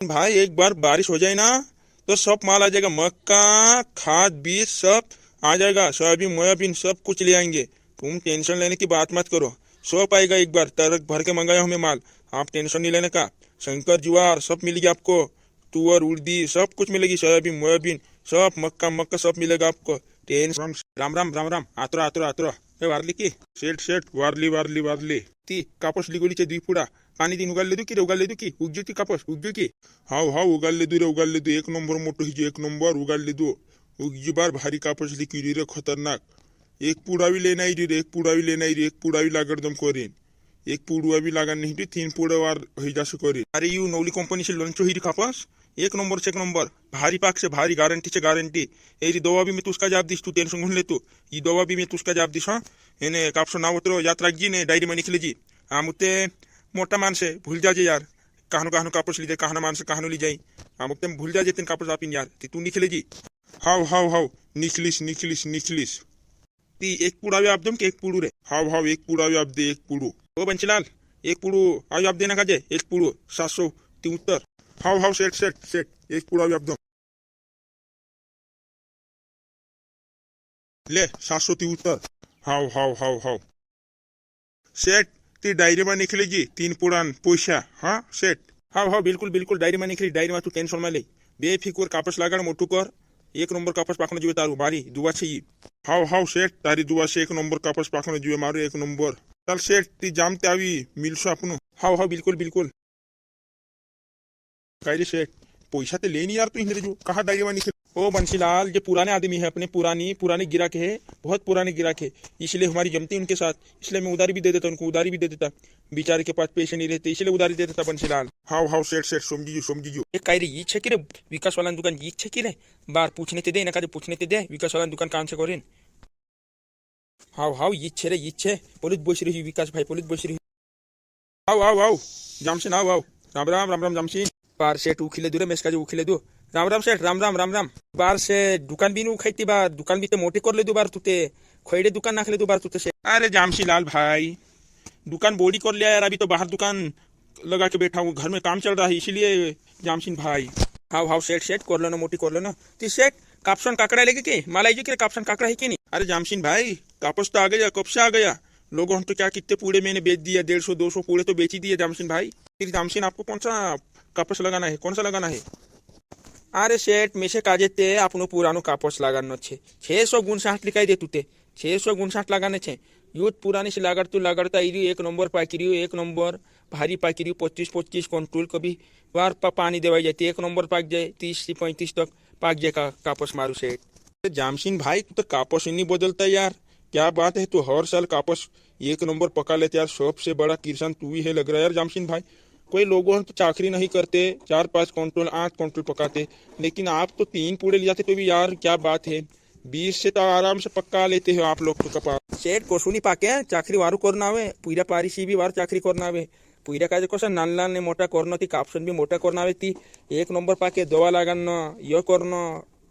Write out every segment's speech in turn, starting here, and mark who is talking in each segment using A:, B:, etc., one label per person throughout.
A: भाई एक बार बारिश हो जाए ना तो सब माल आ जाएगा। मक्का, खाद, बीज सब आ जाएगा। सोयाबीन मोयाबीन सब कुछ ले आएंगे। तुम टेंशन लेने की बात मत करो। सब आएगा। एक बार ट्रक भर के मंगाया हमें माल। आप टेंशन नहीं लेने का। शंकर ज्वार सब मिलेगी आपको। तुअर उड़दी सब कुछ मिलेगी। सोयाबीन मोयाबीन सब, मक्का मक्का सब मिलेगा आपको। टेंशन। राम राम राम राम. आतरो आतरो आतरो. हे वारली की शेट शेट वारली वारली वारली ती कापूस लिगोलीचे द्विपुडा पाणी तीन उगाल लेदू की रे, उगाल लेदू की उगजू की कापूस उगजू की. हाव हाव उगाल लेदू रे, उगाल लेदू. एक नंबर मोठो हिजो, एक नंबर उगाल लेदू. उगजी बार भारी कापूस लिकी रे खतरनाक. एक पुडावी लेनाई रे, एक पुडावी लेनाई रे, एक पुडावी लागडदम करेन. एक पुडवा भी लागा नहीं रे, तीन पुडवार हो जासो करेन. अरे यू नवली कंपनी से लॉन्च ही कापूस एक नंबर से एक नंबर. भारी पाक से भारी, गारंटी से गारंटी. एरी दवा भी मैं तुझका जाब दिस. तू टेंशन घेऊन ले. तू ही दवा भी मैं तुझका जाब दिस. हाँ एने कापसो नाव उतरो यात्रा जी ने डायरी में निकले जी. आमुते मोटा माणसे भूल जाजे यार. कहानो कहानो कापूस लीजे, कहानो माणसे कहानो ली जाई. आमुक ते भूल जाजे तीन कापूस आपिन यार. ती तू निकले जी. हाव हाव हाव निकलिस निकलिस निकलिस. ती एक पुडावी आपदम के एक पुडू रे. हाव हाव एक पुडावी आप दे, एक पुडू. ओ बंशीलाल एक पुडू आयु आप देना काजे. एक पुडू 773. हाव हाव सेट सेट सेट एक पुडावी आपदम ले 773. हाव हाव हाव हाव सेट. ती डायरी में निकली जी तीन पुरान पैसा. हाँ सेट. हाव हाव बिल्कुल बिल्कुल डायरी में निकली. डायरी में तू टेंशन में ले. बेफिकुर कापस लागाड मोटू कर. एक नंबर कापस पाखनो जुए तारू बारी दुआ छे. हाव हाव सेट तारी दुआ से एक नंबर कापस पाखनो जुए मारू एक नंबर. चल सेट ती जामते आवी मिलसो आपनो. हाव हाव बिल्कुल बिल्कुल. काय सेठ पैसा तो ले नहीं यार. तू हिंदे जो कहा डायरी में निकल. ओ बंशीलाल जो पुराने आदमी है अपने, पुरानी पुराने गिराक है, बहुत पुराने गिराक है. इसलिए हमारी जमती उनके साथ. इसलिए मैं उधारी भी दे देता, उनको उधारी भी दे देता. बेचारे के पास पैसे नहीं रहते इसलिए उधारी दे देता बंशीलाल. हाव हाव सेठ सेठ समझी समझी. काय रे ये छे की रे विकास वाला दुकान ये छे की रे. बार पूछने ते दे ना का पूछने ते दे विकास वाला दुकान काम से करेन. हाव हाव ये छे रे ये छे. पोलीस बस रही विकास भाई, पोलीस बस रही. हाव हाव हाव जामशीन. हाव हाव राम राम राम राम जामशीन. बार सेठ उखिले दू रे मेसका जो उखिले दू. राम राम सेठ राम राम राम राम. बार से दुकान भी खाईती बार. दुकान भी ते मोटे कर ले दू बार. तू ते खोईडे दुकान नाखले दू बार तू ते. अरे जामशी लाल भाई दुकान बोड़ी कर लिया यार. अभी तो बाहर दुकान लगा के बैठा हूँ. घर में काम चल रहा है इसीलिए जामशीन भाई. हाव हाव सेठ सेठ कर लो ना, मोटी कर लो ना. ती सेठ कापसन काकड़ा लेगे के माला की कापसन काकड़ा है कि नहीं. अरे जामशीन भाई कापस तो आ गया, कब से आ गया. लोगों तो क्या कितने पूड़े मैंने बेच दिया. 150-200 पूड़े तो बेच ही दिए जामशीन भाई. फिर जामशीन आपको कौन सा कापस लगाना है, कौन सा लगाना है. अरे सेठ मेसे काजे ते आपनो पुरानो कापस लगानो छे. 659 लिखाई दे तुते. 659 लगाने छे. यूथ पुरानी से लागड़ तू लागड़ता इरी एक नंबर पाकिरी. एक नंबर भारी पाकिरी. 25-25 कंट्रोल कभी वार पानी देवाई जाती. एक नंबर पाक जाए 30 से 35 तक पाक जाए कापस मारू सेठ. जामशीन भाई तू तो कापस ही नहीं बदलता यार. क्या बात है. तू हर साल कापस एक नंबर पका लेते यार. सबसे बड़ा किसान तू ही है लग रहा है यार जामशीन भाई. कोई लोगों तो चाकरी नहीं करते, 4-5 क्विंटल 8 क्विंटल पकाते, लेकिन आप तो 3 पूड़े ले जाते तो भी यार क्या बात है. 20 से तो आराम से पक्का लेते हो आप लोग तो कपास. सेठ कोसुनी पाके चाकरी वारू करना आवे. पुरा पारी सी भी वार चाकरी करना आवे. पुरा काय कसा नान ने मोटा करना ती. कापसन भी मोटा करना आवे ती. एक नंबर पाके दवा लगाना यो करना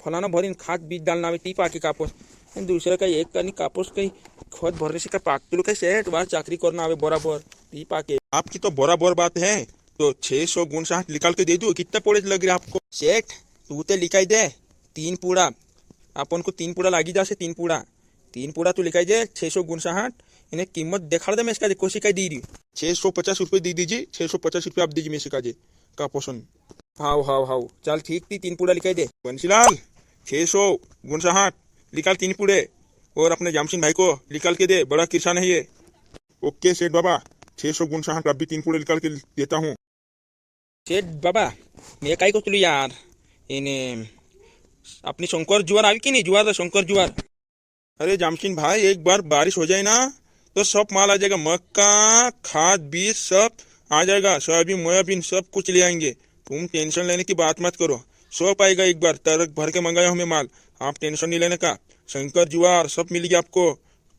A: फलाना भरीन खाद बीज डालना आवे ती पाके कापूस. दूसरे का एक का कापूस कहीं खत भरने से का पाक तुलो का सेठ वार चाकरी करना आवे बराबर ती पाके. आपकी तो बराबर बात है. तो 659 निकाल के दे दो. कितना पूड़े लग रहे आपको सेठ. तू ते लिखाई दे 3 पूड़ा. अपन को 3 पूड़ा लागी जासे. 3 पूड़ा तू लिखाई दे 659. इन्हें कीमत देखा दे मैं इसका कोशी का दी रही. 650 रुपये दी दीजिए. 650 रुपये आप दीजिए मैं इसका का पोषण. हाव हाव हाव चल ठीक थी. 3 पूड़ा लिखाई दे बंशीलाल. 659 निकाल 3 पूड़े. और अपने जामशीन भाई को निकाल के दे. बड़ा किसान है ये. ओके सेठ बाबा 659 अभी 3 पूड़े निकाल के देता हूँ. सेठ बाबा मैं काय को तुली यार. इन्हें अपनी शंकर जुआर आवी की नहीं. जुआर शंकर जुआर. अरे जामशीन भाई एक बार बारिश हो जाए ना तो सब माल आ जाएगा. मक्का खाद बीज सब आ जाएगा. सोयाबीन मोयाबीन सब कुछ ले आएंगे. तुम टेंशन लेने की बात मत करो. सब आएगा. एक बार ट्रक भर के मंगाया हमें माल. आप टेंशन नहीं लेने का. शंकर जुआर सब मिलेगी आपको.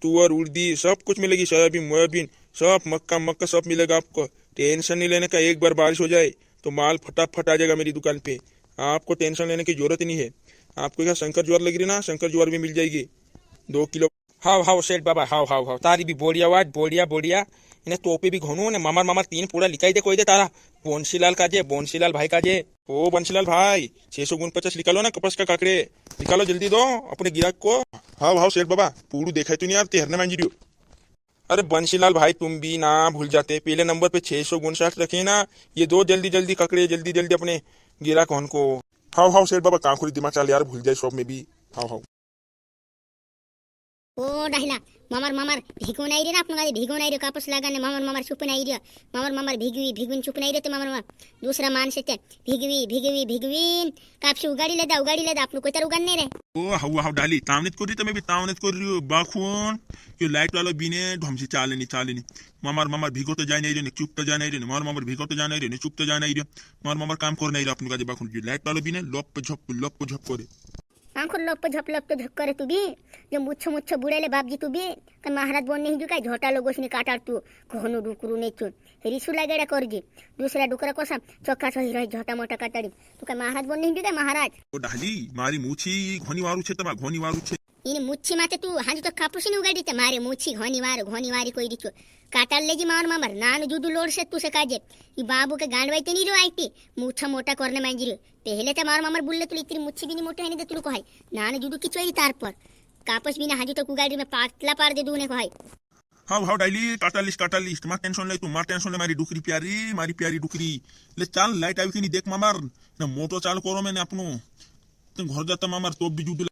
A: तुअर उड़दी सब कुछ मिलेगी. सोयाबीन मोयाबीन सब, मक्का मक्का सब मिलेगा आपको. टेंशन नहीं लेने का. एक बार बारिश हो जाए तो माल फटाफट आ जाएगा मेरी दुकान पे. आपको टेंशन लेने की जरूरत नहीं है. आपको क्या शंकर ज्वार लग रही ना, शंकर ज्वार भी मिल जाएगी 2 किलो. हाव हाव सेठ बाबा हाव हाव हाव तारी भी बोड़िया वाट बोड़िया बोड़िया. इन्हें तोपे भी घोनू ने मामार मामार 3 पूरा लिखाई दे कोई दे तारा. बोनशीलाल का जे, बोनशीलाल भाई का जे. ओ बंशीलाल भाई 649 निकालो ना कपास का काकड़े, निकालो जल्दी दो अपने गिराक को। हाँ भाव सेठ बाबा पूरू देखा है तूने यार, तेहरने मांझी रही हो। अरे बंशीलाल भाई तुम भी ना भूल जाते, पहले नंबर पे 659 रखे ना, ये दो जल्दी जल्दी ककड़े, जल्दी जल्दी अपने गिरा कौन को। हाउ हाउ सेठ बाबा कांकुरी दिमाग चाल यार, भूल जाए शॉप में भी। हाउ हाउ
B: ओ डाहिला मामार मामार भिगो नाही रे ना आपण गाडी भिगो नाही रे कापूस लागाने मामार मामार चुप नाही रे मामार मामार भिगवी भिगून चुप नाही रे ते मामार मामार दुसरा माणूस येते भिगवी भिगवी भिगवीन कापशी उगाडीले दा आपण कोतर उगाड नाही रे।
A: ओ हाउ हाउ डाली तावनेत करी तमे भी तावनेत करी बाखून यो लाइट वाला बिने ढमसी चालेनी चालेनी। मामार मामार भिगो तो जाय नहीं रे, चुप तो जाय नहीं रे, मार मामार भिगो तो जाय नहीं रे, चुप तो जाय नहीं रे, मार मामार काम कर नहीं रे अपन गाडी बाखून लाइट वाला बिने लप झप करे।
B: आंखो लप झप करे तू भी जो मुच्छो मुच्छो बुड़ेले बापजी तू भी kan महाराज बोन नहीं काय झोटा लोगोसनी काटार तू घोनु डुकरू नेचून रिसू लागेडा करजी दुसरा डुकरा कोसा चक्का सही रही झोटा मोटा काटाडी तू काय महाराज बोन नहीं काय महाराज।
A: ओ डाली मारी मुछी घोनी वारू छे तमा घोनी वारू छे
B: इन मुच्छी माते तू हांजी तो कापूसनी उगाडी ते मारे मुच्छी घोनी वारी कोई दिचो काटार लेजी मार मामर नान जुदू लोड से तू से काजे ई बाबू के गांडवाइते नहीं रो आईटी मुच्छा मोटा करने मांजी रे पहले ते मार मामर बुल्ले तुली इतनी मुच्छी भी नहीं मोटे है नहीं तुलू को है नान जुदू किचोई तार पर कापस भी ना हाजी तो कुगाड़ी में पातला पार दे दूने को है।
A: हाउ हाउ डाली काटालिस्ट मार टेंशन ले तू, मार टेंशन ले मारी डुकरी प्यारी, मारी प्यारी डुकरी ले चाल लाइट आवी की नहीं देख मामार ना मोटो चाल करो मैंने अपनो तुम घर जाता मामार तो भी जुदू।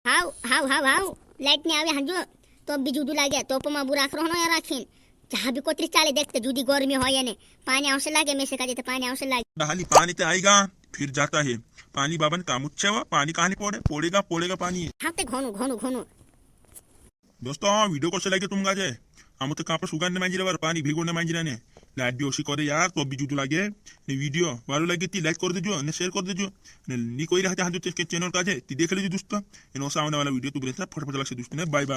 B: हाउ हाउ हाउ हाउ लाइट नहीं आवे हांजो तो भी जुदू लागे तो पमा बुरा आखरो न यार आखिन जहां भी कोतरी चाले देखते जुदी गर्मी हो या ने पानी आवश्य लागे में से का देते पानी आवश्य लागे
A: डाली पानी ते आएगा फिर जाता है पानी बाबन काम उच्छे वा पानी कहानी पोड़ेगा पानी
B: हाते घोनु
A: दोस्तों वीडियो को लगे तुम गाजे हम तो कापस उगाने मांजी रे पानी भिगोने मांजी रे लाइट भी ओसी करे यार तो भी जुदू लागे ने वीडियो वालो लगे ती लाइक कर देजो ने शेयर कर देजो ने नी कोई रहते हां जो चैनल का जे ती देख लेजो दोस्तों इन सामने वाला वीडियो तू बेटा फटाफट लग से दोस्तों ने बाय बाय।